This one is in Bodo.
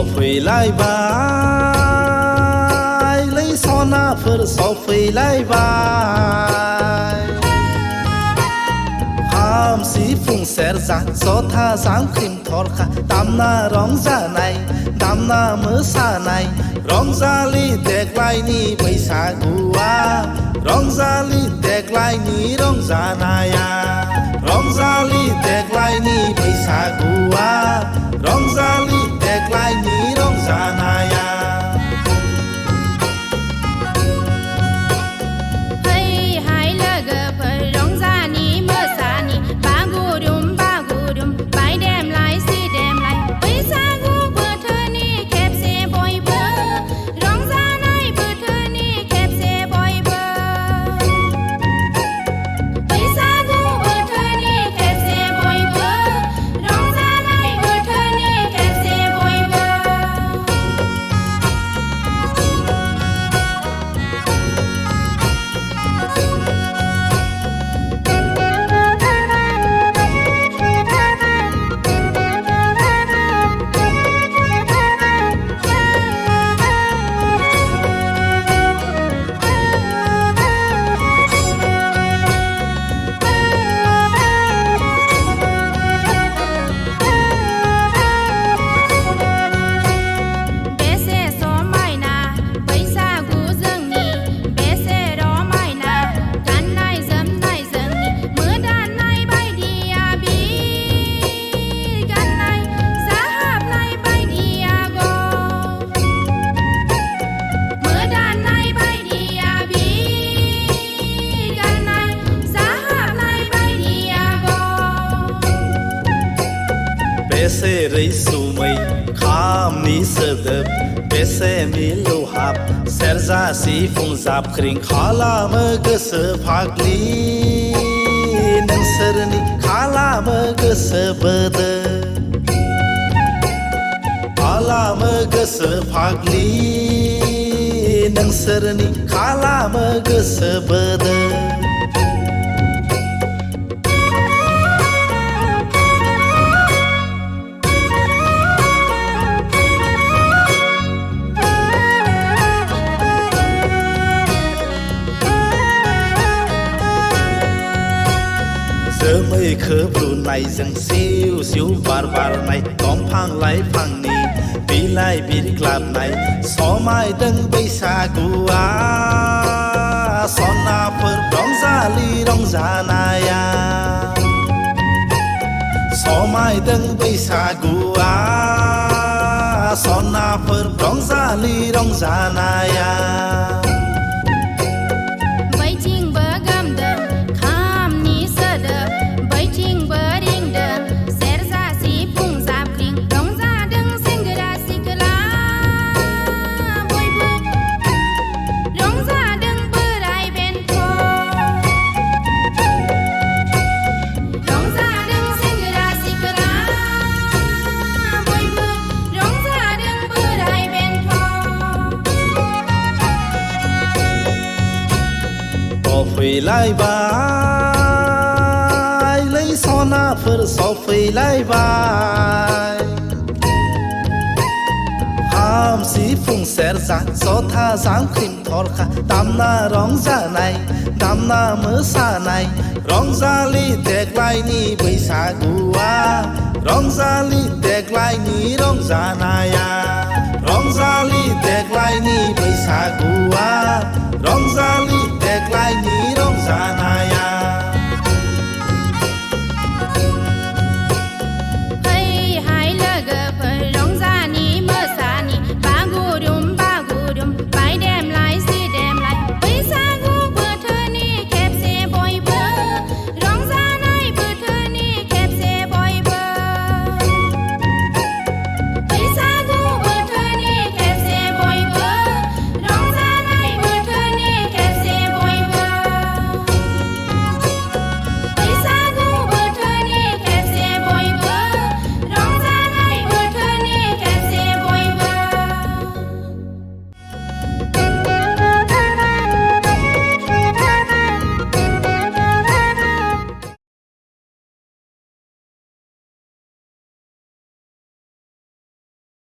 सफैलायबाय लै सनाफोर सफैलायबाय खाम सिफुं सेरजा जथा जांख्रिं थरखा दामना रंजानाय दामना मोसानाय रंजालि देग्लायनि बैसागुआ रंजालि देग्लायनि रंजानाया रंजालि देग्लायनि बैसागुआ रंजालि देग्लायनि रंजानाया बेसे रैसुमै खामनि सोदोब बेसे मिलौहाब सेरजा सिफुं जाबख्रिं खालामो गोसो फाग्लि नोंसोरनि खालामो गोसो बोदो खालामो गोसो फाग्लि नोंसोरनि खालामो गोसो बोदो जोमै खोबलुनायजों सिउ सिउ बार बारनाय दंफां लाइफांनि बिलाइ बिरग्लाबनाय समायदों बैसागुआ सनाफोर रंजालि रंजानाया समायदों बैसागुआ सनाफोर रंजालि रंजानाया सफैलायबाय लै सनाफोर सफैलायबाय खाम सिफुं सेरजा जथा जांख्रिं थरखा दामना रंजानाय दामना मोसानाय रंजालि देग्लायनि बैसागुआ रंजालि देग्लायनि रंजानाया रंजालि देग्लायनि बैसागुआ रंजालि